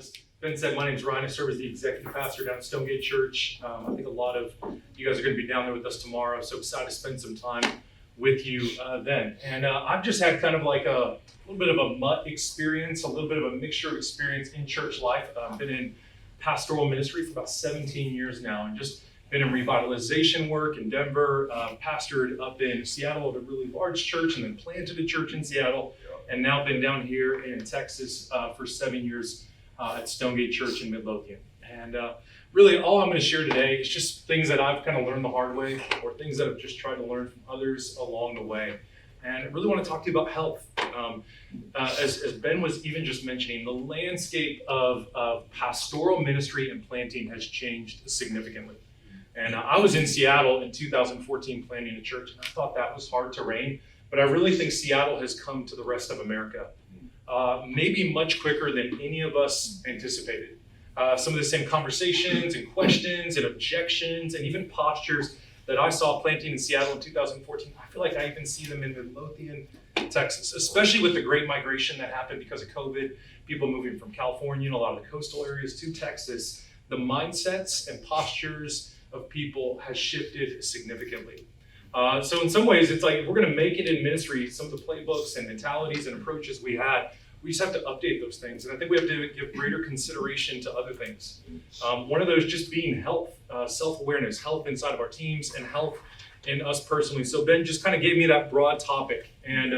As Ben said, my name's Ryan. I serve as the executive pastor down at Stonegate Church. I think a lot of you guys are going to be down there with us tomorrow, so excited to spend some time with you then. And I've just had kind of like a little bit of a mutt experience, a little bit of a mixture of experience in church life. I've been in pastoral ministry for about 17 years now, and just been in revitalization work in Denver, pastored up in Seattle at a really large church, and then planted a church in Seattle, and now been down here in Texas for 7 years at Stonegate Church in Midlothian. And really all I'm going to share today is just things that I've kind of learned the hard way, or things that I've just tried to learn from others along the way. And I really want to talk to you about health. As Ben was even just mentioning, the landscape of pastoral ministry and planting has changed significantly. And I was in Seattle in 2014 planting a church, and I thought that was hard terrain, but I really think Seattle has come to the rest of America, maybe much quicker than any of us anticipated. Some of the same conversations and questions and objections and even postures that I saw planting in Seattle in 2014, I feel like I even see them in Midlothian, Texas, especially with the great migration that happened because of COVID, people moving from California and a lot of the coastal areas to Texas. The mindsets and postures of people has shifted significantly. So in some ways, it's like if we're going to make it in ministry, some of the playbooks and mentalities and approaches we had, we just have to update those things. And I think we have to give greater consideration to other things. One of those just being health, self-awareness, health inside of our teams, and health in us personally. So Ben just kind of gave me that broad topic, and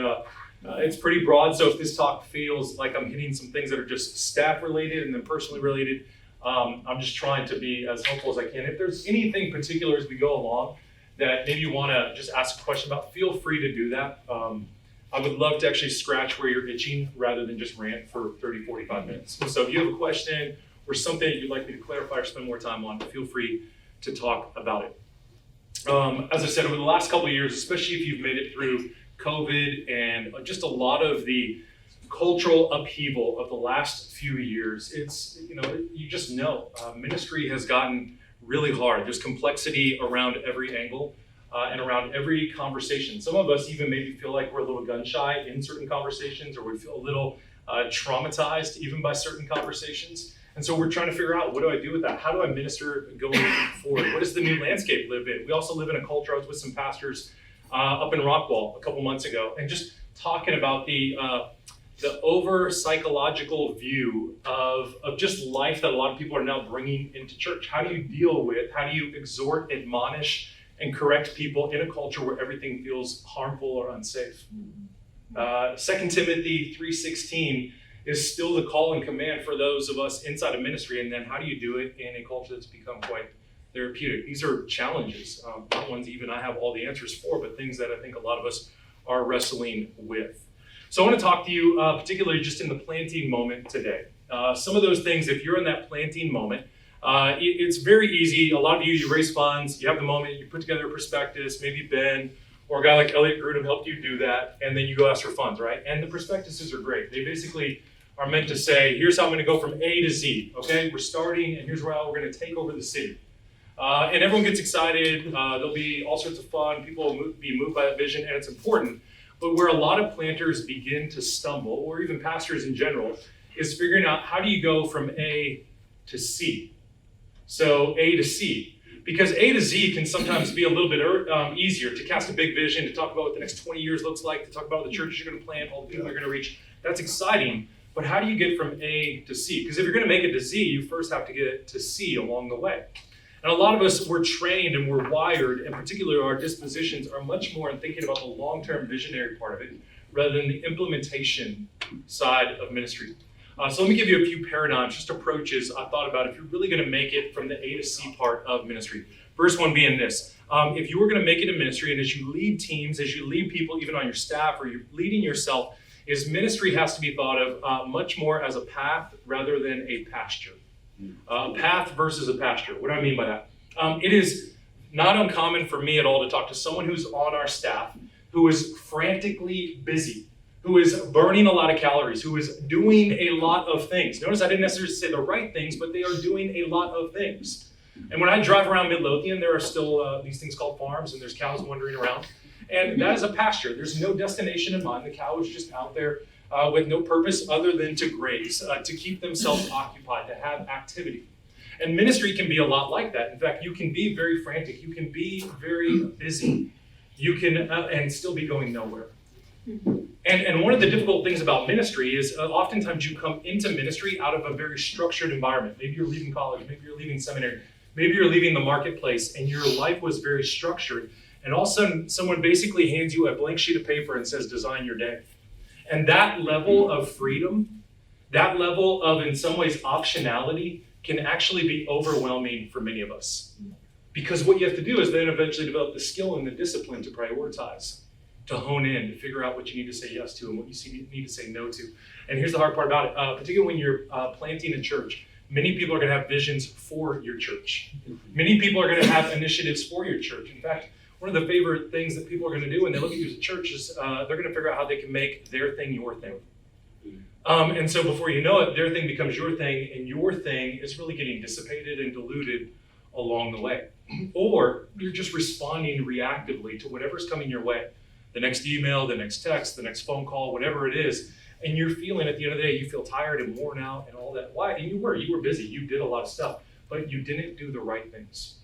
it's pretty broad. So if this talk feels like I'm hitting some things that are just staff related and then personally related, I'm just trying to be as helpful as I can. If there's anything particular as we go along that maybe you want to just ask a question about, feel free to do that. I would love to actually scratch where you're itching rather than just rant for 30, 45 minutes. So if you have a question or something that you'd like me to clarify or spend more time on, feel free to talk about it. As I said, over the last couple of years, especially if you've made it through COVID and just a lot of the cultural upheaval of the last few years, it's, you just know, ministry has gotten really hard. There's complexity around every angle. And around every conversation. Some of us even maybe feel like we're a little gun shy in certain conversations, or we feel a little traumatized even by certain conversations. And so we're trying to figure out, what do I do with that? How do I minister going forward? What does the new landscape live in? We also live in a culture. I was with some pastors up in Rockwall a couple months ago, and just talking about the over psychological view of just life that a lot of people are now bringing into church. How do you deal with, how do you exhort, admonish, and correct people in a culture where everything feels harmful or unsafe? 2 Timothy 3:16 is still the call and command for those of us inside of ministry, and then how do you do it in a culture that's become quite therapeutic? These are challenges, not ones even I have all the answers for, but things that I think a lot of us are wrestling with. So I want to talk to you particularly just in the planting moment today. Some of those things, if you're in that planting moment, it's very easy. A lot of you raise funds, you have the moment, you put together a prospectus, maybe Ben or a guy like Elliot Grudem helped you do that, and then you go ask for funds, right? And the prospectuses are great. They basically are meant to say, here's how I'm going to go from A to Z, okay? We're starting, and here's how we're going to take over the city. And everyone gets excited. There'll be all sorts of fun. People will be moved by that vision, and it's important. But where a lot of planters begin to stumble, or even pastors in general, is figuring out, how do you go from A to C? So A to C, because A to Z can sometimes be a little bit easier to cast a big vision, to talk about what the next 20 years looks like, to talk about the churches you're going to plant, all the people you're going to reach. That's exciting, but how do you get from A to C? Because if you're going to make it to Z, you first have to get to C along the way. And a lot of us, we're trained and we're wired, and particularly our dispositions are much more in thinking about the long-term visionary part of it, rather than the implementation side of ministry. So let me give you a few paradigms, just approaches I thought about if you're really going to make it from the A to C part of ministry. First one being this. If you were going to make it in ministry, and as you lead teams, as you lead people even on your staff, or you're leading yourself, is ministry has to be thought of much more as a path rather than a pasture. Path versus a pasture. What do I mean by that? It is not uncommon for me at all to talk to someone who's on our staff who is frantically busy, who is burning a lot of calories, who is doing a lot of things. Notice I didn't necessarily say the right things, but they are doing a lot of things. And when I drive around Midlothian, there are still these things called farms, and there's cows wandering around. And that is a pasture. There's no destination in mind. The cow is just out there with no purpose other than to graze, to keep themselves occupied, to have activity. And ministry can be a lot like that. In fact, you can be very frantic. You can be very busy. You can, and still be going nowhere. And one of the difficult things about ministry is oftentimes you come into ministry out of a very structured environment. Maybe you're leaving college, maybe you're leaving seminary, maybe you're leaving the marketplace, and your life was very structured. And all of a sudden, someone basically hands you a blank sheet of paper and says, design your day. And that level of freedom, that level of, in some ways, optionality can actually be overwhelming for many of us. Because what you have to do is then eventually develop the skill and the discipline to prioritize, to hone in, to figure out what you need to say yes to and what you need to say no to. And here's the hard part about it, particularly when you're planting a church. Many people are going to have visions for your church. Many people are going to have initiatives for your church. In fact, one of the favorite things that people are going to do when they look at you as a church is they're going to figure out how they can make their thing your thing. And so before you know it, their thing becomes your thing, and your thing is really getting dissipated and diluted along the way. Or you're just responding reactively to whatever's coming your way. The next email, the next text, the next phone call, whatever it is. And you're feeling at the end of the day, you feel tired and worn out and all that. Why? And you were busy. You did a lot of stuff, but you didn't do the right things.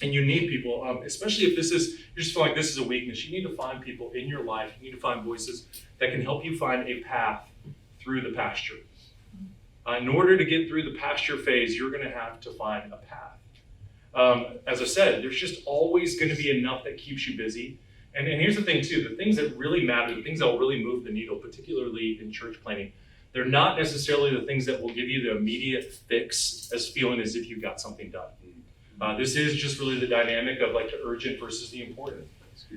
And you need people, especially if you just feel like this is a weakness, you need to find people in your life, you need to find voices that can help you find a path through the pasture. In order to get through the pasture phase, you're going to have to find a path. As I said, there's just always going to be enough that keeps you busy. And here's the thing too, the things that really matter, the things that will really move the needle, particularly in church planting, they're not necessarily the things that will give you the immediate fix as feeling as if you got something done. This is just really the dynamic of like the urgent versus the important.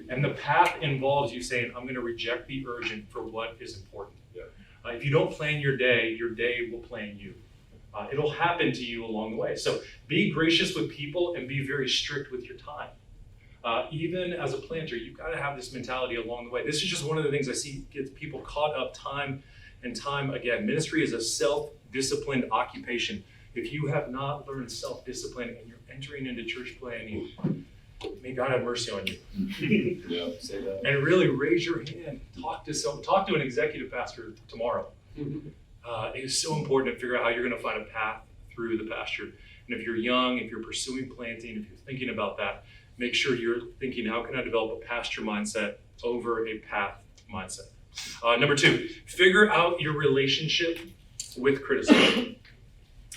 And the path involves you saying, I'm going to reject the urgent for what is important. If you don't plan your day will plan you. It'll happen to you along the way. So be gracious with people and be very strict with your time. Even as a planter, you've got to have this mentality along the way. This is just one of the things I see gets people caught up time and time again. Ministry is a self-disciplined occupation. If you have not learned self-discipline and you're entering into church planning, may God have mercy on you. Yeah, say that. And really raise your hand. Talk to an executive pastor tomorrow. It is so important to figure out how you're going to find a path through the pasture. And if you're young, if you're pursuing planting, if you're thinking about that, make sure you're thinking, how can I develop a pasture mindset over a path mindset? Number 2, figure out your relationship with criticism.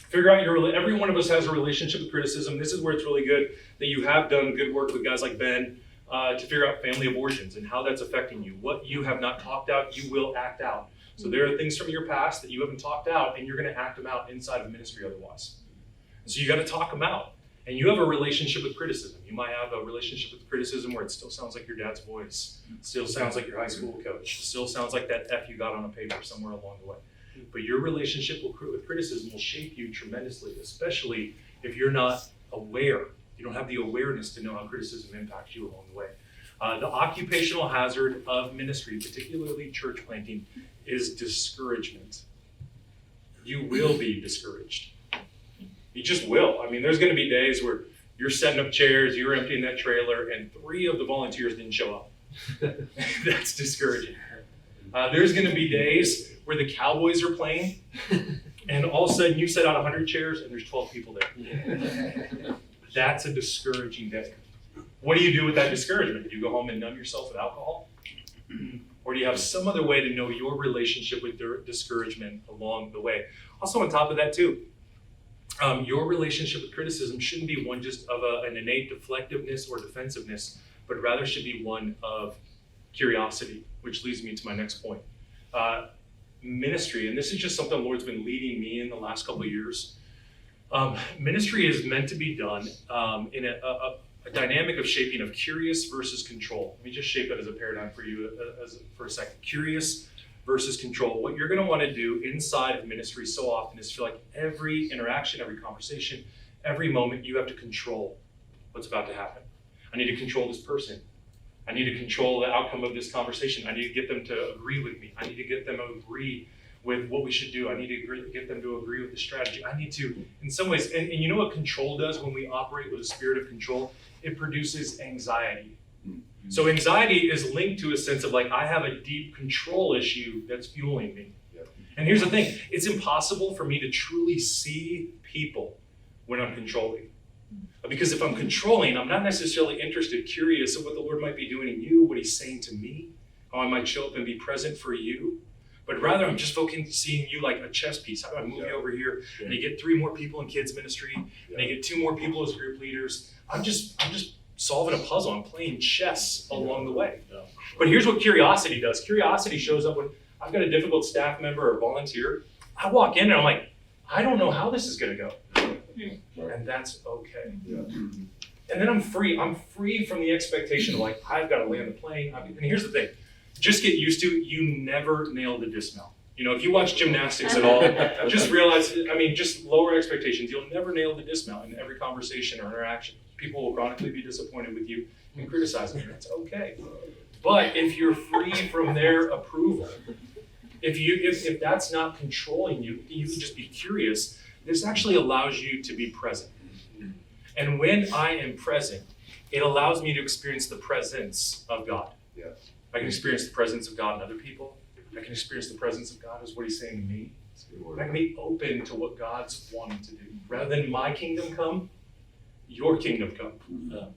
Figure out every one of us has a relationship with criticism. This is where it's really good that you have done good work with guys like Ben to figure out family abortions and how that's affecting you. What you have not talked out, you will act out. So there are things from your past that you haven't talked out, and you're going to act them out inside of ministry otherwise. So you got to talk them out. And you have a relationship with criticism. You might have a relationship with criticism where it still sounds like your dad's voice, still sounds like your high school coach, still sounds like that F you got on a paper somewhere along the way. But your relationship with criticism will shape you tremendously, especially if you're not aware. You don't have the awareness to know how criticism impacts you along the way. The occupational hazard of ministry, particularly church planting, is discouragement. You will be discouraged. You just will. I mean, there's going to be days where you're setting up chairs, you're emptying that trailer, and 3 of the volunteers didn't show up. That's discouraging. There's going to be days where the Cowboys are playing, and all of a sudden you set out 100 chairs and there's 12 people there. That's a discouraging day. What do you do with that discouragement? Do you go home and numb yourself with alcohol? Or do you have some other way to know your relationship with discouragement along the way? Also on top of that too, your relationship with criticism shouldn't be one just of an innate deflectiveness or defensiveness, but rather should be one of curiosity, which leads me to my next point. Ministry, and this is just something the Lord's been leading me in the last couple of years. Ministry is meant to be done in a dynamic of shaping of curious versus control. Let me just shape that as a paradigm for you for a second. Curious versus control. What you're going to want to do inside of ministry so often is feel like every interaction, every conversation, every moment you have to control what's about to happen. I need to control this person. I need to control the outcome of this conversation. I need to get them to agree with me. I need to get them to agree with what we should do. I need to get them to agree with the strategy. I need to, in some ways, and you know what control does when we operate with a spirit of control? It produces anxiety. So anxiety is linked to a sense of like, I have a deep control issue that's fueling me. And here's the thing, it's impossible for me to truly see people when I'm controlling. Because if I'm controlling, I'm not necessarily interested, curious of what the Lord might be doing in you, what he's saying to me, how I might show up and be present for you. But rather, I'm just focusing seeing you like a chess piece. How do I move you over here? And you get 3 more people in kids ministry, and you get 2 more people as group leaders. I'm just solving a puzzle. I'm playing chess along the way. But here's what curiosity does. Curiosity shows up when I've got a difficult staff member or volunteer. I walk in and I'm like, I don't know how this is going to go. And that's okay. And then I'm free. I'm free from the expectation of like, I've got to land the plane. And here's the thing. Just get used to, you never nail the dismount. You know, if you watch gymnastics at all, just realize, just lower expectations. You'll never nail the dismount in every conversation or interaction. People will chronically be disappointed with you and criticize you. That's okay. But if you're free from their approval, if that's not controlling you, you can just be curious. This actually allows you to be present. And when I am present, it allows me to experience the presence of God. I can experience the presence of God in other people. I can experience the presence of God as what he's saying to me. I can be open to what God's wanting to do. Rather than my kingdom come, your kingdom come.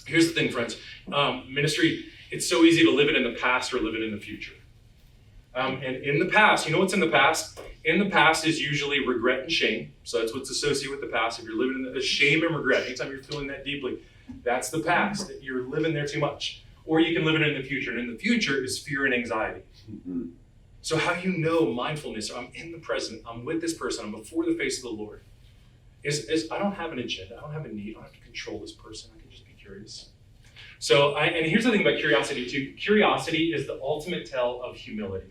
Here's the thing, friends. Ministry, it's so easy to live it in the past or live it in the future. And in the past, you know what's in the past? In the past is usually regret and shame. So that's what's associated with the past. If you're living in the shame and regret, anytime you're feeling that deeply, that's the past. That you're living there too much. Or you can live it in the future. And in the future is fear and anxiety. So how do you know mindfulness? I'm in the present. I'm with this person. I'm before the face of the Lord. Is I don't have an agenda. I don't have a need. I don't have to control this person. I can just be curious. So, and here's the thing about curiosity too. Curiosity is the ultimate tell of humility.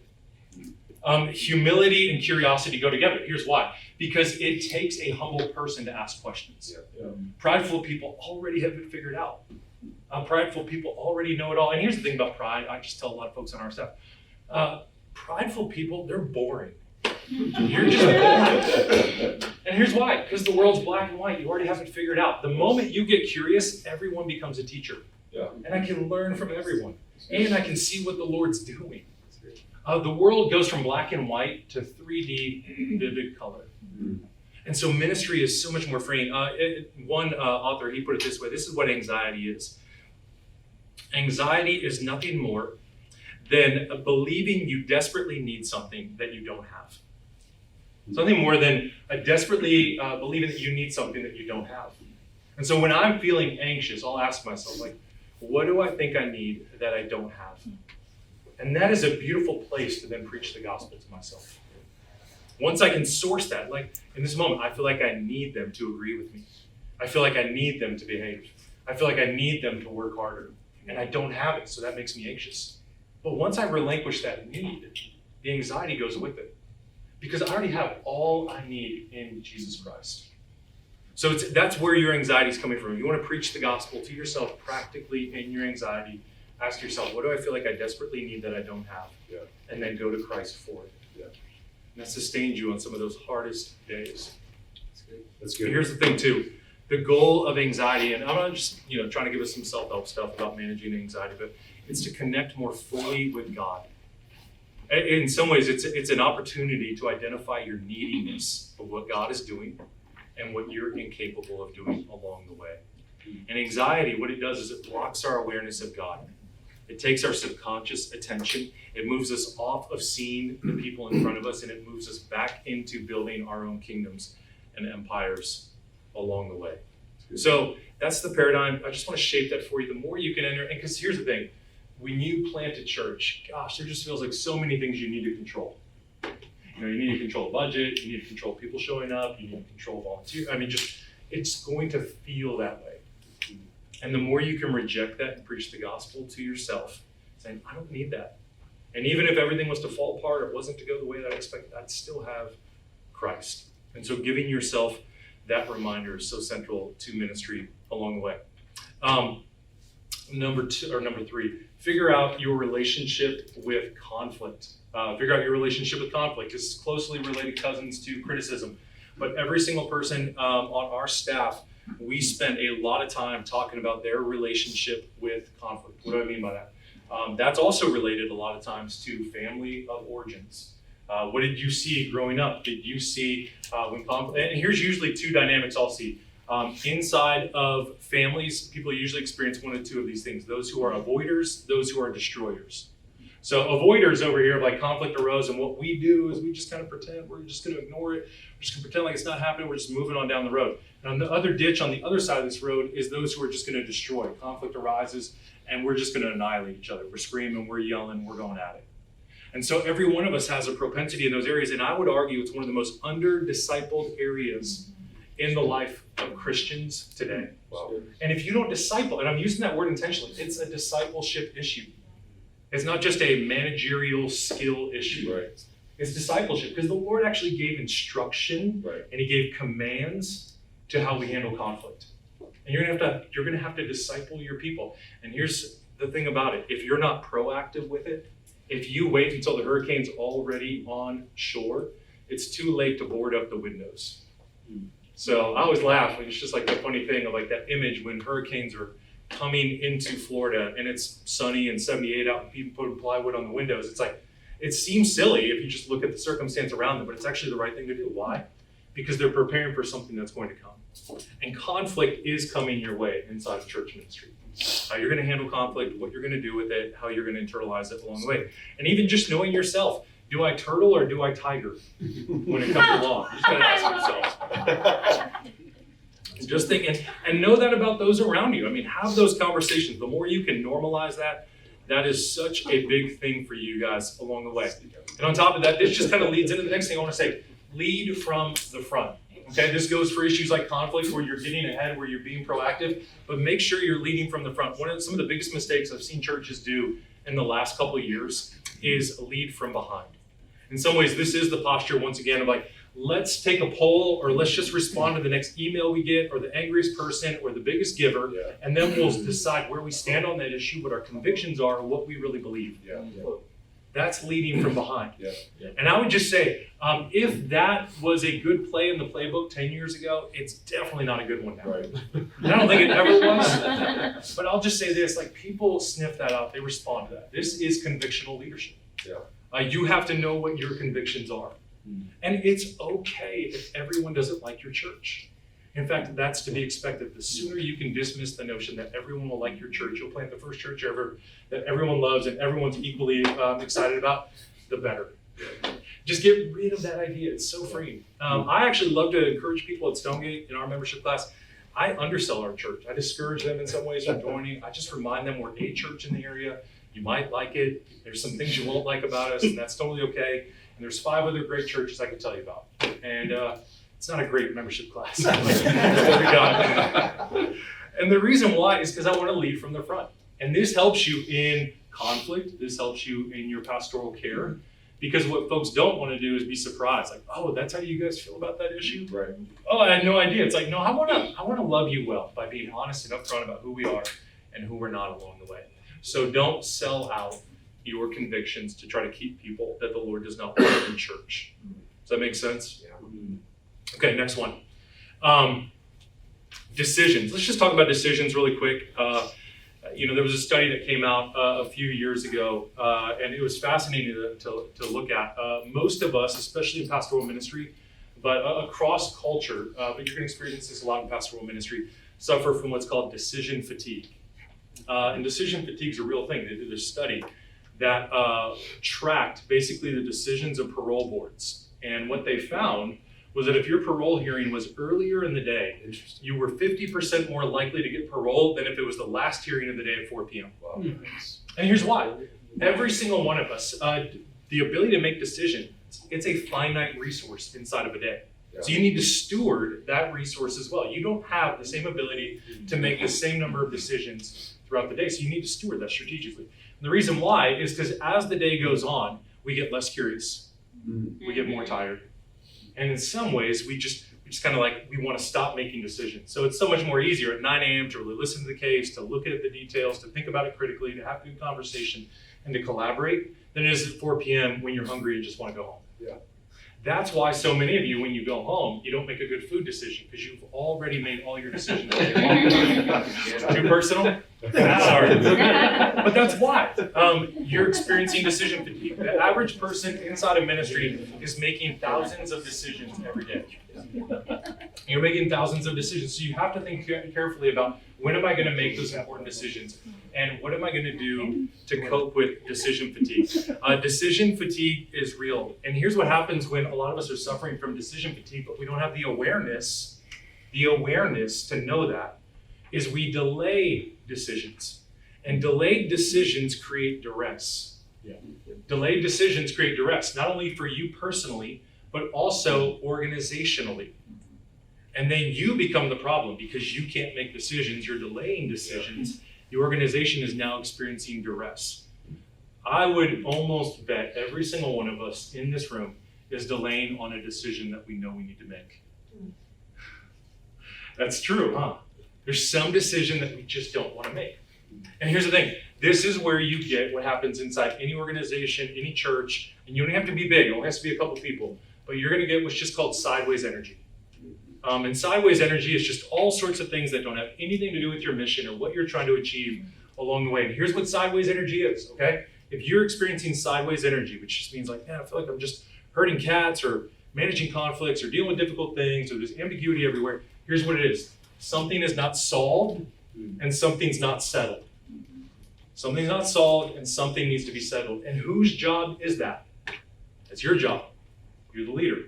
Humility and curiosity go together. Here's why. Because it takes a humble person to ask questions. Prideful people already have it figured out. Prideful people already know it all. And here's the thing about pride. I just tell a lot of folks on our staff. Prideful people, they're boring. You're just boring. And here's why. Because the world's black and white. You already have it figured out. The moment you get curious, everyone becomes a teacher. And I can learn from everyone. And I can see what the Lord's doing. The world goes from black and white to 3D vivid color. And so ministry is so much more freeing. One author, he put it this way. This is what anxiety is. Anxiety is nothing more than believing you desperately need something that you don't have. Something more than desperately believing that you need something that you don't have. And so when I'm feeling anxious, I'll ask myself, like, what do I think I need that I don't have? And that is a beautiful place to then preach the gospel to myself. Once I can source that, like in this moment, I feel like I need them to agree with me. I feel like I need them to behave. I feel like I need them to work harder. And I don't have it, so that makes me anxious. But once I relinquish that need, the anxiety goes with it. Because I already have all I need in Jesus Christ. So that's where your anxiety is coming from. You want to preach the gospel to yourself practically in your anxiety. Ask yourself, what do I feel like I desperately need that I don't have? And then go to Christ for it. And that sustains you on some of those hardest days. That's good. But here's the thing too. The goal of anxiety, and I'm not just trying to give us some self-help stuff about managing anxiety, but it's to connect more fully with God. In some ways, it's an opportunity to identify your neediness of what God is doing and what you're incapable of doing along the way. And anxiety, what it does is it blocks our awareness of God. It takes our subconscious attention. It moves us off of seeing the people in front of us, and it moves us back into building our own kingdoms and empires along the way. So that's the paradigm. I just want to shape that for you. The more you can enter, and because here's the thing, when you plant a church, gosh, there just feels like so many things you need to control. You need to control a budget, you need to control people showing up, you need to control volunteers. It's going to feel that way. And the more you can reject that and preach the gospel to yourself, saying, I don't need that. And even if everything was to fall apart or wasn't to go the way that I expected, I'd still have Christ. And so giving yourself that reminder is so central to ministry along the way. Number 3, figure out your relationship with conflict. Figure out your relationship with conflict. This is closely related cousins to criticism. But every single person on our staff we spent a lot of time talking about their relationship with conflict. What do I mean by that? That's also related a lot of times to family of origins. What did you see growing up? Did you see when conflict, and here's usually two dynamics I'll see. Inside of families, people usually experience one or two of these things. Those who are avoiders, those who are destroyers. So avoiders over here, like conflict arose, and what we do is we just kind of pretend, we're just going to ignore it. We're just going to pretend like it's not happening. We're just moving on down the road. And on the other ditch, on the other side of this road, is those who are just going to destroy. Conflict arises, and we're just going to annihilate each other. We're screaming, we're yelling, we're going at it. And so every one of us has a propensity in those areas, and I would argue it's one of the most under-discipled areas in the life of Christians today. Wow. And if you don't disciple, and I'm using that word intentionally, it's a discipleship issue. It's not just a managerial skill issue. Right. It's discipleship, because the Lord actually gave instruction, right, and he gave commands to how we handle conflict. And you're gonna have to disciple your people. And here's the thing about it. If you're not proactive with it, if you wait until the hurricane's already on shore, it's too late to board up the windows. So I always laugh. It's just like the funny thing of like that image when hurricanes are coming into Florida and it's sunny and 78 out and people put plywood on the windows. It's like, it seems silly if you just look at the circumstance around them, but it's actually the right thing to do. Why? Because they're preparing for something that's going to come. And conflict is coming your way inside of church ministry. How you're going to handle conflict, what you're going to do with it, how you're going to internalize it along the way. And even just knowing yourself, do I turtle or do I tiger when it comes along? You just got to ask yourself. Just think, and know that about those around you. I mean, have those conversations. The more you can normalize that, that is such a big thing for you guys along the way. And on top of that, this just kind of leads into the next thing I want to say. Lead from the front. Okay, this goes for issues like conflict where you're getting ahead, where you're being proactive, but make sure you're leading from the front. Some of the biggest mistakes I've seen churches do in the last couple of years is lead from behind. In some ways, this is the posture, once again, of like, let's take a poll, or let's just respond to the next email we get, or the angriest person, or the biggest giver, and then we'll decide where we stand on that issue, what our convictions are, what we really believe. That's leading from behind. And I would just say, if that was a good play in the playbook 10 years ago, it's definitely not a good one now. Right. And I don't think it ever was. But I'll just say this, like, people sniff that out, they respond to that. This is convictional leadership. You have to know what your convictions are. And it's okay if everyone doesn't like your church. In fact, that's to be expected. The sooner you can dismiss the notion that everyone will like your church, you'll plant the first church ever that everyone loves and everyone's equally excited about, the better. Just get rid of that idea. It's so freeing. I actually love to encourage people at Stonegate in our membership class. I undersell our church. I discourage them in some ways from joining. I just remind them we're a church in the area. You might like it. There's some things you won't like about us, and that's totally okay. And there's 5 other great churches I can tell you about. And it's not a great membership class. And the reason why is because I want to lead from the front. And this helps you in conflict. This helps you in your pastoral care. Because what folks don't want to do is be surprised. Like, oh, that's how you guys feel about that issue? Right. Oh, I had no idea. It's like, no, I want to love you well by being honest and upfront about who we are and who we're not along the way. So don't sell out your convictions to try to keep people that the Lord does not want in church. Does that make sense? Yeah. Okay, next one. Decisions. Let's just talk about decisions really quick. There was a study that came out a few years ago, and it was fascinating to look at. Most of us, especially in pastoral ministry, but across culture, but you're going to experience this a lot in pastoral ministry, suffer from what's called decision fatigue. And decision fatigue is a real thing. They did a study that tracked basically the decisions of parole boards. And what they found was that if your parole hearing was earlier in the day, you were 50% more likely to get parole than if it was the last hearing of the day at 4 p.m. Wow. And here's why. Every single one of us, the ability to make decisions, it's a finite resource inside of a day. So you need to steward that resource as well. You don't have the same ability to make the same number of decisions throughout the day. So you need to steward that strategically. And the reason why is because as the day goes on, we get less curious. We get more tired. And in some ways, we just kind of like, we want to stop making decisions. So it's so much more easier at 9 a.m. to really listen to the case, to look at the details, to think about it critically, to have a good conversation, and to collaborate than it is at 4 p.m. when you're hungry and just want to go home. That's why so many of you, when you go home, you don't make a good food decision because you've already made all your decisions. Too personal? Sorry. But that's why. You're experiencing decision fatigue. The average person inside of ministry is making thousands of decisions every day. You're making thousands of decisions. So you have to think carefully about, when am I going to make those important decisions? And what am I going to do to cope with decision fatigue? Decision fatigue is real. And here's what happens when a lot of us are suffering from decision fatigue, but we don't have the awareness to know that, is we delay decisions. And delayed decisions create duress. Yeah. Delayed decisions create duress, not only for you personally, but also organizationally. And then you become the problem because you can't make decisions, you're delaying decisions. The organization is now experiencing duress. I would almost bet every single one of us in this room is delaying on a decision that we know we need to make. That's true, huh? There's some decision that we just don't want to make. And here's the thing, this is where you get what happens inside any organization, any church, and you don't have to be big, it only has to be a couple people, but you're gonna get what's just called sideways energy. And sideways energy is just all sorts of things that don't have anything to do with your mission or what you're trying to achieve along the way. And here's what sideways energy is, okay? If you're experiencing sideways energy, which just means like, man, I feel like I'm just herding cats or managing conflicts or dealing with difficult things or there's ambiguity everywhere, here's what it is. Something is not solved and something's not settled. Something's not solved and something needs to be settled. And whose job is that? That's your job. You're the leader.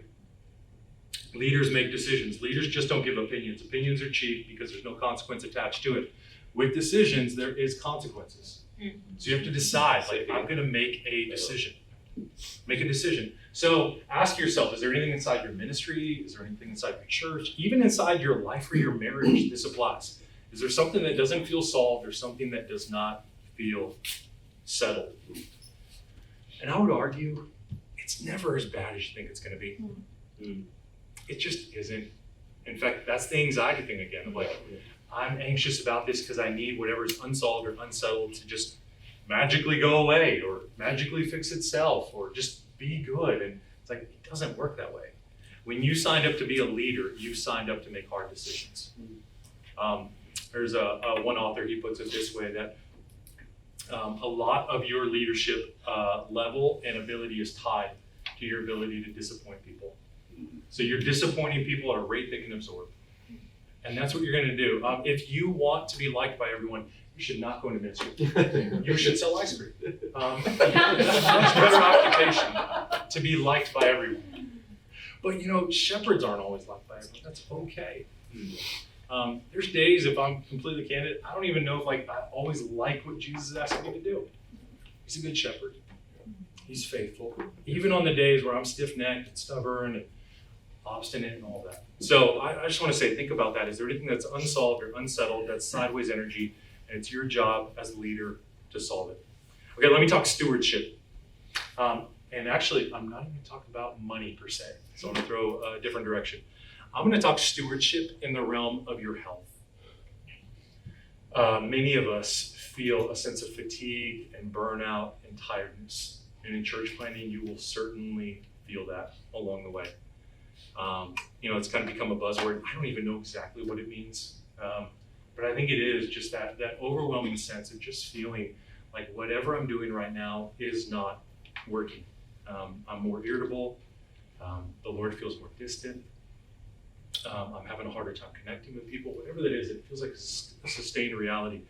Leaders make decisions. Leaders just don't give opinions. Opinions are cheap because there's no consequence attached to it. With decisions, there is consequences. So you have to decide, like, I'm gonna make a decision. Make a decision. So ask yourself, is there anything inside your ministry? Is there anything inside your church? Even inside your life or your marriage, this applies. Is there something that doesn't feel solved or something that does not feel settled? And I would argue, it's never as bad as you think it's gonna be. It just isn't. In fact, that's the anxiety thing again. Of like, I'm anxious about this because I need whatever's unsolved or unsettled to just magically go away or magically fix itself or just be good. And it's like, it doesn't work that way. When you signed up to be a leader, you signed up to make hard decisions. There's one author, he puts it this way, that a lot of your leadership level and ability is tied to your ability to disappoint people. So you're disappointing people at a rate they can absorb. And that's what you're gonna do. If you want to be liked by everyone, you should not go into ministry. You should sell ice cream. It's a much better occupation to be liked by everyone. But you know, shepherds aren't always liked by everyone. That's okay. There's days, if I'm completely candid, I don't even know if I always like what Jesus is asking me to do. He's a good shepherd. He's faithful. Even on the days where I'm stiff-necked and stubborn and obstinate and all that. So I just want to say, think about that. Is there anything that's unsolved or unsettled, that's sideways energy, and it's your job as a leader to solve it? Okay, let me talk stewardship. And actually, I'm not even going to talk about money per se. So I'm going to throw a different direction. I'm going to talk stewardship in the realm of your health. Many of us feel a sense of fatigue and burnout and tiredness. And in church planting, you will certainly feel that along the way. It's kind of become a buzzword. I don't even know exactly what it means. But I think it is just that overwhelming sense of just feeling like whatever I'm doing right now is not working. I'm more irritable. The Lord feels more distant. I'm having a harder time connecting with people. Whatever that is, it feels like a sustained reality.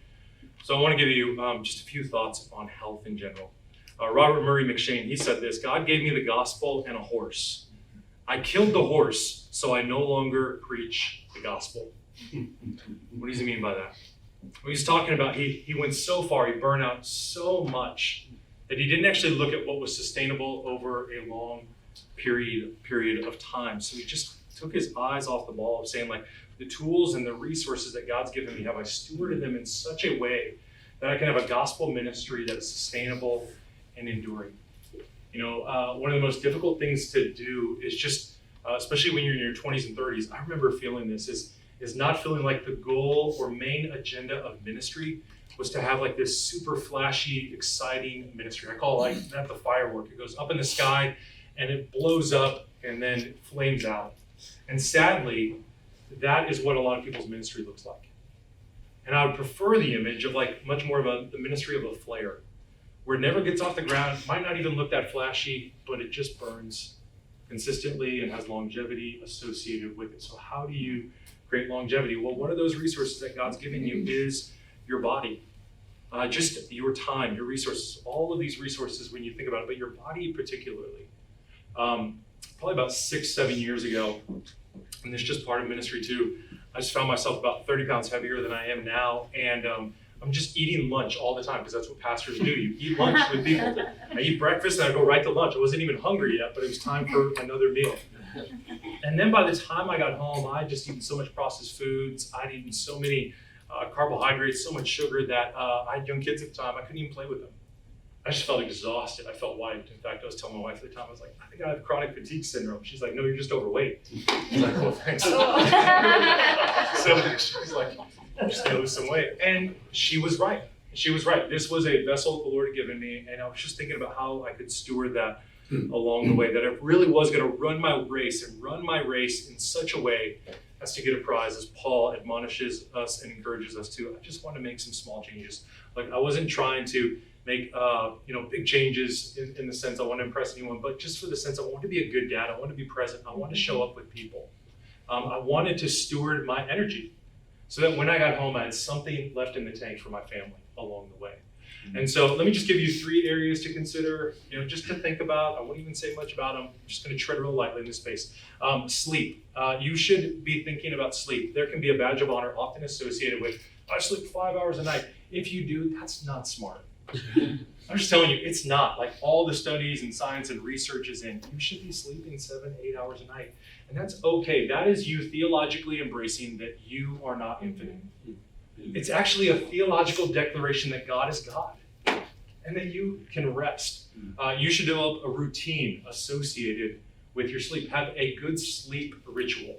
So I want to give you just a few thoughts on health in general. Robert Murray McShane, he said this: God gave me the gospel and a horse. I killed the horse, so I no longer preach the gospel. What does he mean by that? Well, he's talking about he went so far, he burned out so much that he didn't actually look at what was sustainable over a long period of time. So he just took his eyes off the ball of saying, like, the tools and the resources that God's given me, have I stewarded them in such a way that I can have a gospel ministry that is sustainable and enduring? One of the most difficult things to do is just, especially when you're in your 20s and 30s, I remember feeling this, is not feeling like the goal or main agenda of ministry was to have like this super flashy, exciting ministry. I call that the firework. It goes up in the sky and it blows up and then flames out. And sadly, that is what a lot of people's ministry looks like. And I would prefer the image of like much more of the ministry of a flare, where it never gets off the ground, might not even look that flashy, but it just burns consistently and has longevity associated with it. So how do you create longevity? Well, one of those resources that God's given you is your body. Just your time, your resources, all of these resources when you think about it, but your body particularly. Probably about 6-7 years ago, and this is just part of ministry too, I just found myself about 30 pounds heavier than I am now, and I'm just eating lunch all the time because that's what pastors do. You eat lunch with people. I eat breakfast and I go right to lunch. I wasn't even hungry yet, but it was time for another meal. And then by the time I got home, I'd just eaten so much processed foods. I'd eaten so many carbohydrates, so much sugar that I had young kids at the time. I couldn't even play with them. I just felt exhausted. I felt wiped. In fact, I was telling my wife at the time, I was like, I think I have chronic fatigue syndrome. She's like, no, you're just overweight. I was like, oh, thanks. So she's like, I'm just gonna lose some weight. And she was right. She was right. This was a vessel the Lord had given me, and I was just thinking about how I could steward that along the way, that it really was gonna run my race in such a way as to get a prize, as Paul admonishes us and encourages us to. I just want to make some small changes. Like I wasn't trying to make big changes in the sense I want to impress anyone, but just for the sense I want to be a good dad, I want to be present, I want to show up with people. I wanted to steward my energy so that when I got home, I had something left in the tank for my family along the way. And so let me just give you 3 areas to consider, just to think about. I won't even say much about them. I'm just going to tread real lightly in this space. Sleep. You should be thinking about sleep. There can be a badge of honor often associated with, I sleep 5 hours a night. If you do, that's not smart. I'm just telling you, it's not. Like all the studies and science and research is in, you should be sleeping 7-8 hours a night. And that's okay. That is you theologically embracing that you are not infinite. It's actually a theological declaration that God is God and that you can rest. You should develop a routine associated with your sleep. Have a good sleep ritual.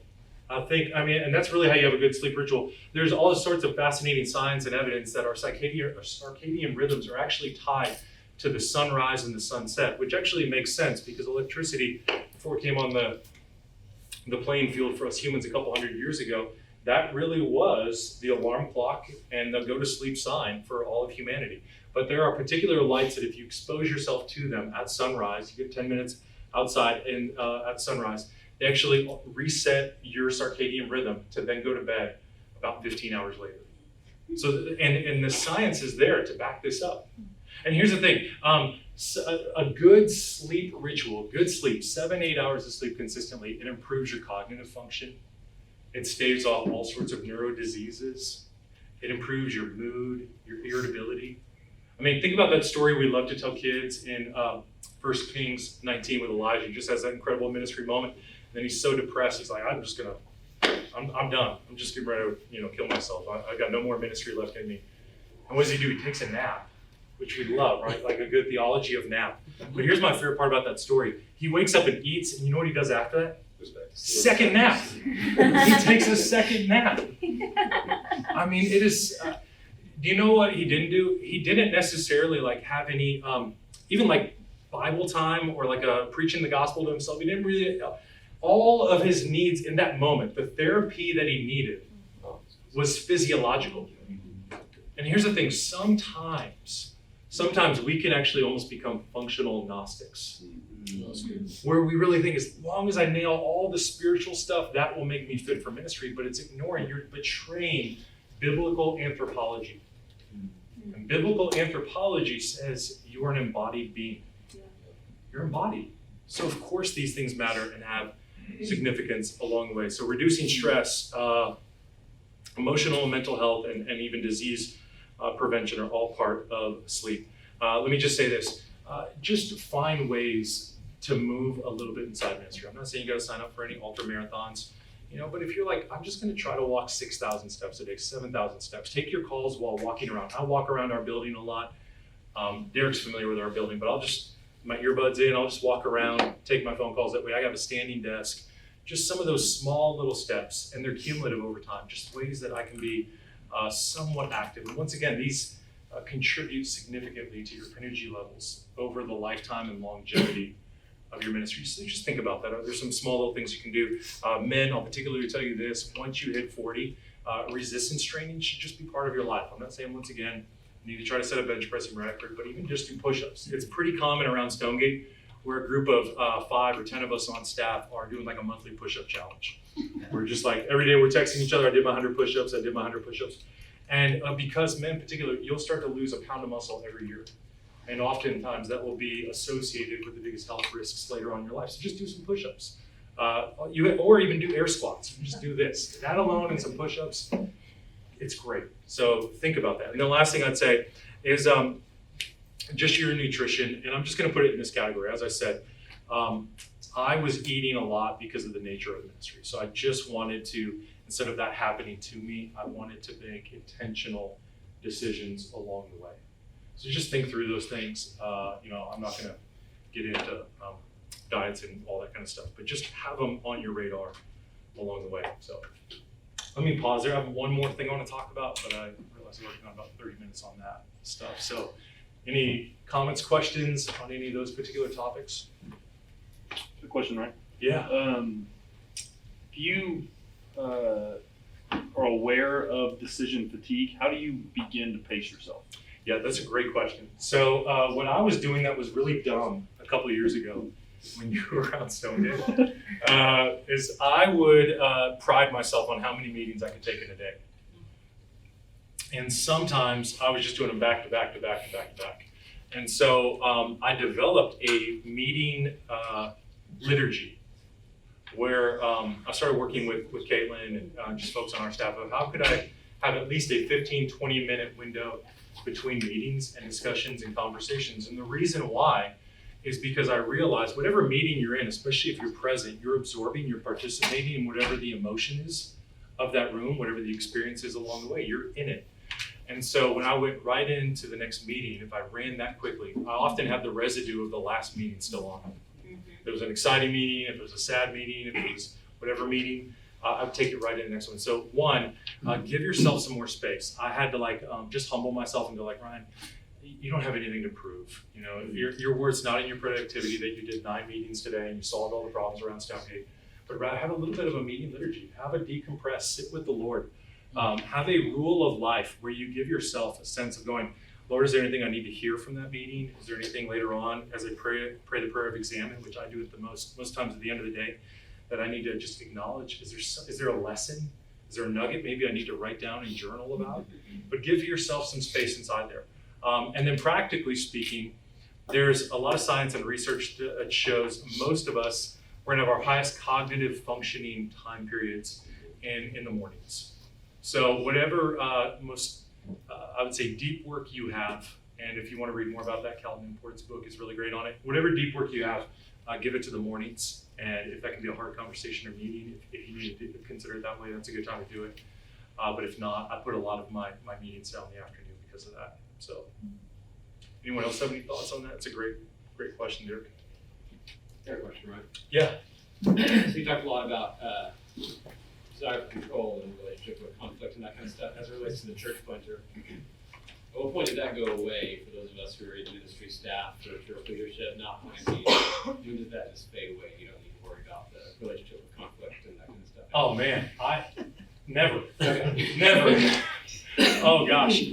And that's really how you have a good sleep ritual. There's all sorts of fascinating science and evidence that our circadian rhythms are actually tied to the sunrise and the sunset, which actually makes sense because electricity, before it came on the playing field for us humans a couple hundred years ago, that really was the alarm clock and the go to sleep sign for all of humanity. But there are particular lights that if you expose yourself to them at sunrise, you get 10 minutes outside at sunrise, they actually reset your circadian rhythm to then go to bed about 15 hours later. So, and the science is there to back this up. And here's the thing, a good sleep ritual, good sleep, 7-8 hours of sleep consistently, it improves your cognitive function. It staves off all sorts of neuro diseases. It improves your mood, your irritability. I mean, think about that story we love to tell kids in 1 Kings 19 with Elijah. He just has that incredible ministry moment. And then he's so depressed, he's like, I'm done. I'm just getting ready to kill myself. I've got no more ministry left in me. And what does he do? He takes a nap, which we love, right? Like a good theology of nap. But here's my favorite part about that story. He wakes up and eats, and you know what he does after that? Second nap. He takes a second nap. I mean, it is, do you know what he didn't do? He didn't necessarily have any, even Bible time or preaching the gospel to himself. He didn't really, all of his needs in that moment, the therapy that he needed was physiological. And here's the thing, sometimes we can actually almost become functional Gnostics. Where we really think as long as I nail all the spiritual stuff, that will make me fit for ministry, but it's ignoring, you're betraying biblical anthropology. And biblical anthropology says you are an embodied being. You're embodied. So of course these things matter and have significance along the way. So reducing stress, emotional and mental health, and even disease prevention are all part of sleep. Let me just say this, just find ways to move a little bit inside ministry. I'm not saying you gotta sign up for any ultra marathons, but if you're like, I'm just gonna try to walk 6,000 steps a day, 7,000 steps, take your calls while walking around. I walk around our building a lot. Derek's familiar with our building, but I'll just, my earbuds in, I'll just walk around, take my phone calls that way. I have a standing desk. Just some of those small little steps, and they're cumulative over time, just ways that I can be somewhat active. And once again, these contribute significantly to your energy levels over the lifetime and longevity of your ministry. So just think about that. There's some small little things you can do. Men, I'll particularly tell you this, once you hit 40, resistance training should just be part of your life. I'm not saying, once again, you need to try to set a bench pressing record, but even just do push-ups. It's pretty common around Stonegate where a group of 5 or 10 of us on staff are doing like a monthly push-up challenge. We're just like, every day we're texting each other, I did my 100 push-ups, I did my 100 push-ups. And because men in particular, you'll start to lose a pound of muscle every year. And oftentimes that will be associated with the biggest health risks later on in your life. So just do some push-ups. Or even do air squats. Just do this. That alone and some push-ups, it's great. So think about that. And the last thing I'd say is just your nutrition. And I'm just going to put it in this category. As I said, I was eating a lot because of the nature of the ministry. So I just wanted to, instead of that happening to me, I wanted to make intentional decisions along the way. So just think through those things. I'm not going to get into diets and all that kind of stuff, but just have them on your radar along the way. So let me pause there. I have one more thing I want to talk about, but I realize we're working on about 30 minutes on that stuff. So any comments, questions on any of those particular topics? Good question, right? Yeah. If you are aware of decision fatigue, how do you begin to pace yourself? Yeah, that's a great question. So when I was doing that was really dumb a couple of years ago when you were around Stonegate, is I would pride myself on how many meetings I could take in a day. And sometimes I was just doing them back to back to back to back to back. And so I developed a meeting liturgy where I started working with Caitlin and just folks on our staff of how could I have at least a 15, 20 minute window between meetings and discussions and conversations. And the reason why is because I realized whatever meeting you're in, especially if you're present, you're absorbing, you're participating in whatever the emotion is of that room, whatever the experience is along the way, you're in it. And so when I went right into the next meeting, if I ran that quickly, I often have the residue of the last meeting still on. If it was an exciting meeting, if it was a sad meeting, if it was whatever meeting, I would take it right in the next one. So one, give yourself some more space. I had to just humble myself and go like, Ryan, you don't have anything to prove. Your word's not in your productivity that you did 9 meetings today and you solved all the problems around Stonegate, but rather have a little bit of a meeting liturgy. Have a decompress, sit with the Lord. Have a rule of life where you give yourself a sense of going, Lord, is there anything I need to hear from that meeting? Is there anything later on as I pray the prayer of examine, which I do at the most times at the end of the day, that I need to just acknowledge? Is there a lesson? Is there a nugget maybe I need to write down and journal about? But give yourself some space inside there. And then practically speaking, there's a lot of science and research that shows most of us, we're going to have our highest cognitive functioning time periods in the mornings. So whatever I would say deep work you have, and if you want to read more about that, Calvin Newport's book is really great on it. Whatever deep work you have, give it to the mornings. And if that can be a hard conversation or meeting, if you need to consider it that way, that's a good time to do it. But if not, I put a lot of my meetings down in the afternoon because of that. So anyone else have any thoughts on that? It's a great question, Derek. Fair question, right? Yeah. So you talked a lot about desire for control and relationship with conflict and that kind of stuff as it relates to the church planter. At what point did that go away for those of us who are in ministry staff or church leadership, not behind the when did that just fade away? You don't need to worry about the relationship with conflict and that kind of stuff. Oh man, never. Never. Oh gosh.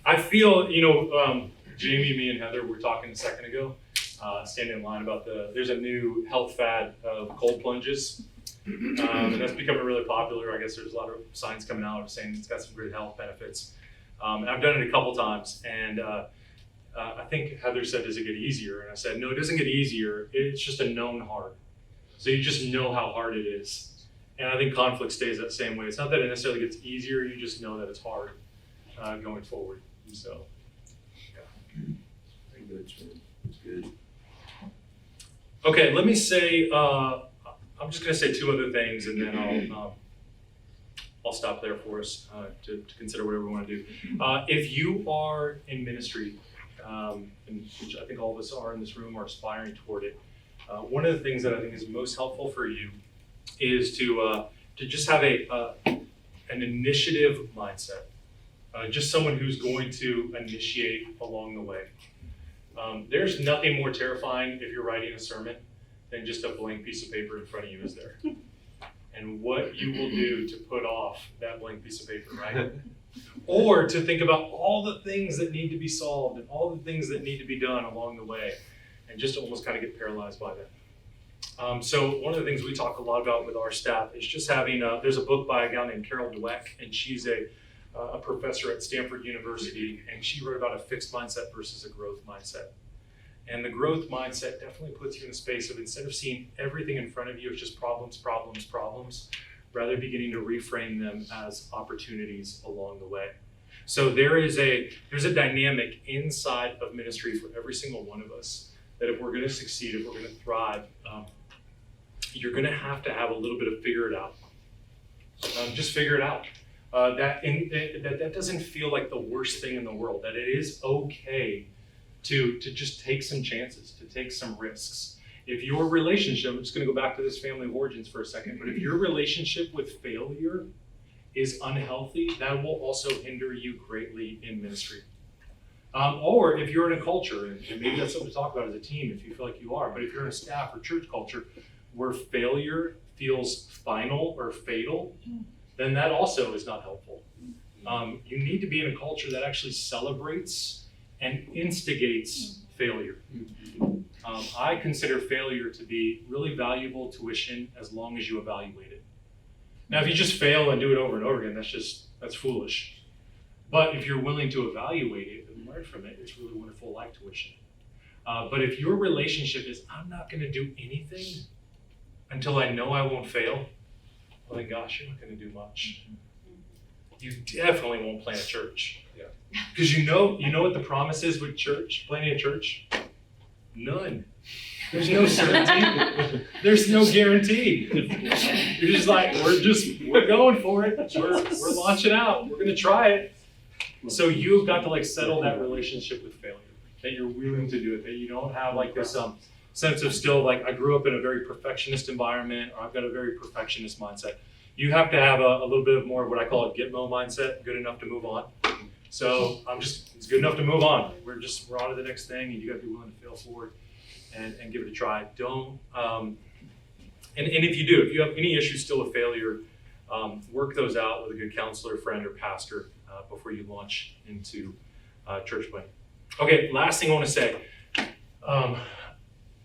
I feel, Jamie, me and Heather were talking a second ago, standing in line about there's a new health fad of cold plunges. And that's becoming really popular. I guess there's a lot of science coming out saying it's got some great health benefits. I've done it a couple times, and I think Heather said, does it get easier? And I said, no, it doesn't get easier. It's just a known hard. So you just know how hard it is. And I think conflict stays that same way. It's not that it necessarily gets easier, you just know that it's hard going forward. So, yeah. Very good, Sean. That's good. Okay, let me say, I'm just going to say 2 other things, and then I'll stop there for us to consider whatever we want to do. If you are in ministry, and which I think all of us are in this room, are aspiring toward it, one of the things that I think is most helpful for you is to just have an initiative mindset. Just someone who's going to initiate along the way. There's nothing more terrifying if you're writing a sermon than just a blank piece of paper in front of you is there. And what you will do to put off that blank piece of paper, right? Or to think about all the things that need to be solved and all the things that need to be done along the way, and just almost kind of get paralyzed by that. So one of the things we talk a lot about with our staff is just having, there's a book by a gal named Carol Dweck, and she's a professor at Stanford University, and she wrote about a fixed mindset versus a growth mindset. And the growth mindset definitely puts you in a space of, instead of seeing everything in front of you as just problems, rather beginning to reframe them as opportunities along the way. So there's a dynamic inside of ministry for every single one of us that if we're going to succeed, if we're going to thrive, you're going to have a little bit of figure it out. Just figure it out. That doesn't feel like the worst thing in the world, that it is okay to just take some chances, to take some risks. If your relationship, I'm just going to go back to this family of origins for a second, but if your relationship with failure is unhealthy, that will also hinder you greatly in ministry. Or if you're in a culture, and maybe that's something to talk about as a team if you feel like you are, but if you're in a staff or church culture where failure feels final or fatal, then that also is not helpful. You need to be in a culture that actually celebrates and instigates failure. I consider failure to be really valuable tuition as long as you evaluate it. Now, if you just fail and do it over and over again, that's foolish. But if you're willing to evaluate it and learn from it, it's really wonderful life tuition. But if your relationship is, I'm not going to do anything until I know I won't fail, well then gosh, you're not going to do much. You definitely won't plant a church. Because you know what the promise is with church, planting a church? None. There's no certainty. There's no guarantee. You're just like, we're going for it. We're launching out. We're gonna try it. So you've got to like settle that relationship with failure, that you're willing to do it, that you don't have like this sense of still like, I grew up in a very perfectionist environment, or I've got a very perfectionist mindset. You have to have a little bit of more of what I call a Gitmo mindset, good enough to move on. So it's good enough to move on. We're on to the next thing, and you got to be willing to fail forward and give it a try. Don't, and if you have any issues still with failure, work those out with a good counselor, friend, or pastor before you launch into church planting. Okay, last thing I want to say.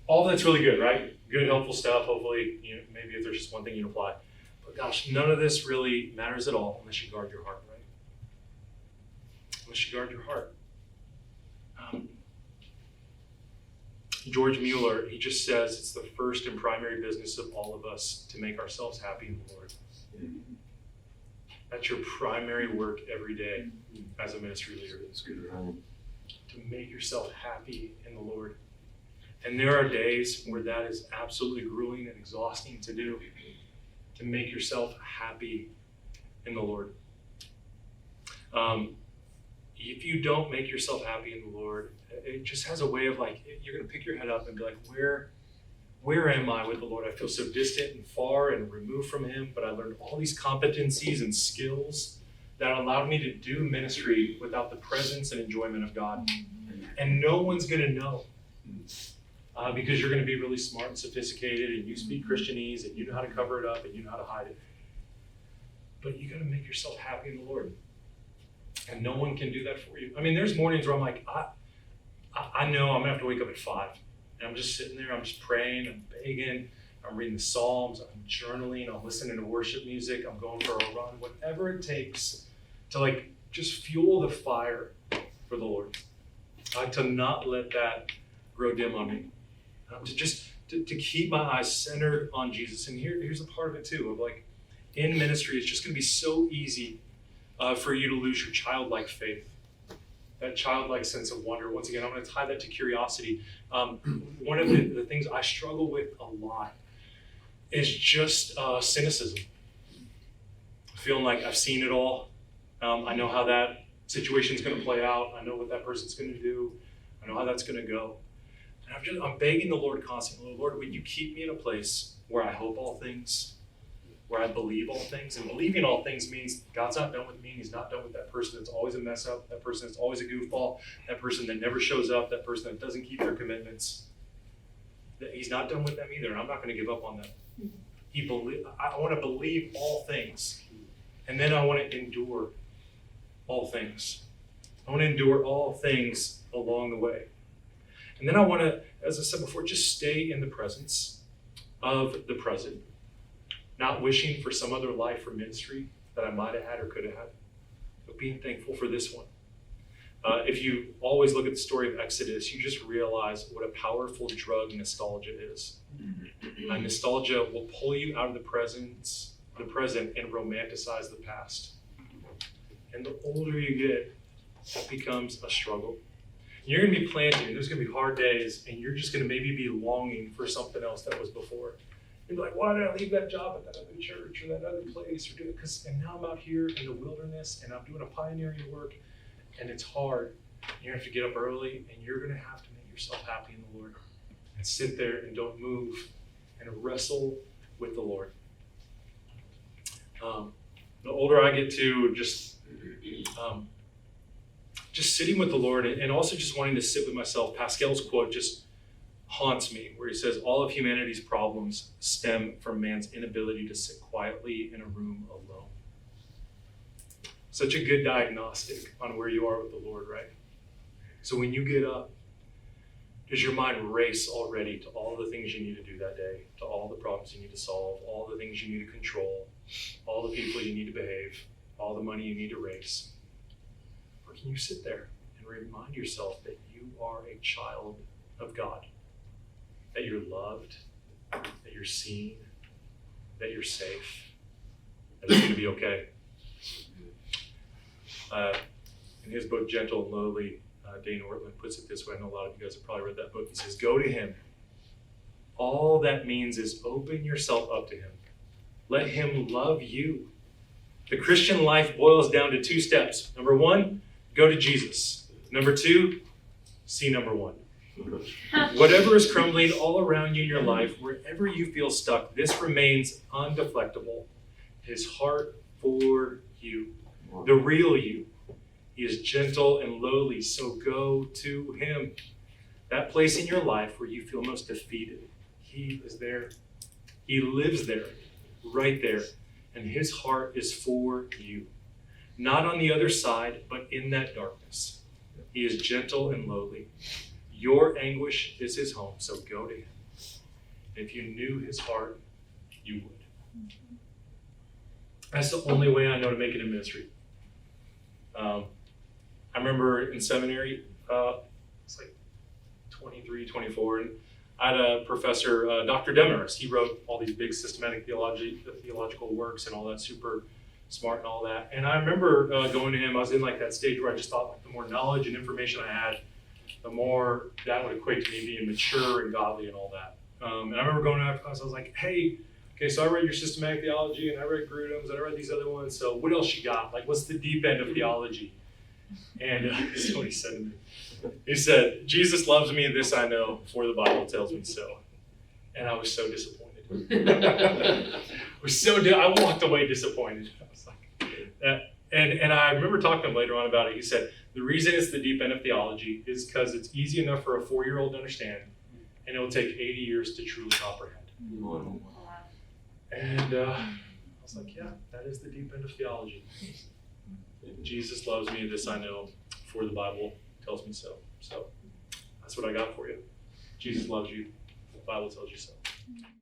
All that's really good, right? Good, helpful stuff. Hopefully, maybe if there's just one thing you can apply. But gosh, none of this really matters at all unless you guard your heart, right? Unless you guard your heart. George Mueller, he just says it's the first and primary business of all of us to make ourselves happy in the Lord. That's your primary work every day as a ministry leader. It's good, right? To make yourself happy in the Lord. And there are days where that is absolutely grueling and exhausting to do, to make yourself happy in the Lord. If you don't make yourself happy in the Lord, it just has a way of like, you're going to pick your head up and be like, where am I with the Lord? I feel so distant and far and removed from Him, but I learned all these competencies and skills that allowed me to do ministry without the presence and enjoyment of God. And no one's going to know. Because you're going to be really smart and sophisticated, and you speak Christianese, and you know how to cover it up, and you know how to hide it. But you got to make yourself happy in the Lord. And no one can do that for you. I mean, there's mornings where I'm like, I know I'm going to have to wake up at 5. And I'm just sitting there, I'm just praying, I'm begging, I'm reading the Psalms, I'm journaling, I'm listening to worship music, I'm going for a run, whatever it takes to like just fuel the fire for the Lord. To not let that grow dim on me. To keep my eyes centered on Jesus. And here's a part of it too, of like, in ministry, it's just going to be so easy for you to lose your childlike faith, that childlike sense of wonder. Once again, I'm going to tie that to curiosity. One of the things I struggle with a lot is just cynicism. Feeling like I've seen it all. I know how that situation's going to play out. I know what that person's going to do. I know how that's going to go. And I'm begging the Lord constantly, Lord, would you keep me in a place where I hope all things, where I believe all things. And believing all things means God's not done with me, and he's not done with that person that's always a mess up, that person that's always a goofball, that person that never shows up, that person that doesn't keep their commitments. That he's not done with them either, and I'm not going to give up on them. I want to believe all things, and then I want to endure all things. I want to endure all things along the way. And then I want to, as I said before, just stay in the presence of the present, not wishing for some other life or ministry that I might have had or could have had, but being thankful for this one. If you always look at the story of Exodus, you just realize what a powerful drug nostalgia is. Nostalgia will pull you out of the present, and romanticize the past. And the older you get, it becomes a struggle. You're going to be planting, and there's going to be hard days, and you're just going to maybe be longing for something else that was before. You're like, why did I leave that job at that other church or that other place? And now I'm out here in the wilderness, and I'm doing a pioneering work, and it's hard. You have to get up early, and you're going to have to make yourself happy in the Lord. And sit there and don't move and wrestle with the Lord. The older I get to, just sitting with the Lord and also just wanting to sit with myself. Pascal's quote just haunts me, where he says, all of humanity's problems stem from man's inability to sit quietly in a room alone. Such a good diagnostic on where you are with the Lord, right? So when you get up, does your mind race already to all the things you need to do that day, to all the problems you need to solve, all the things you need to control, all the people you need to behave, all the money you need to raise? Or can you sit there and remind yourself that you are a child of God, that you're loved, that you're seen, that you're safe, that it's going to be okay? In his book, Gentle and Lowly, Dane Ortland puts it this way. I know a lot of you guys have probably read that book. He says, go to him. All that means is open yourself up to him. Let him love you. The Christian life boils down to 2 steps. Number 1, go to Jesus. Number 2, see number 1. Whatever is crumbling all around you in your life, wherever you feel stuck, this remains undeflectable. His heart for you, the real you. He is gentle and lowly, so go to him. That place in your life where you feel most defeated, he is there. He lives there, right there. And his heart is for you. Not on the other side, but in that darkness. He is gentle and lowly. Your anguish is his home, so go to him. If you knew his heart, you would. That's the only way I know to make it in ministry. I remember in seminary, it's like 23, 24, and I had a professor, Dr. Demarest. He wrote all these big systematic theological works and all that, super smart and all that. And I remember going to him. I was in like that stage where I just thought like the more knowledge and information I had, the more that would equate to me being mature and godly and all that. And I remember going to that class. I was like, hey, okay, so I read your systematic theology and I read Grudem's and I read these other ones. So what else you got? Like, what's the deep end of theology? And this is what he said to me. He said, Jesus loves me, and this I know, for the Bible tells me so. And I was so disappointed. I walked away disappointed. I was like, and I remember talking to him later on about it. He said, the reason it's the deep end of theology is because it's easy enough for a 4-year-old to understand, and it'll take 80 years to truly comprehend. And I was like, yeah, that is the deep end of theology. Jesus loves me, this I know, for the Bible tells me so. So that's what I got for you. Jesus loves you, the Bible tells you so.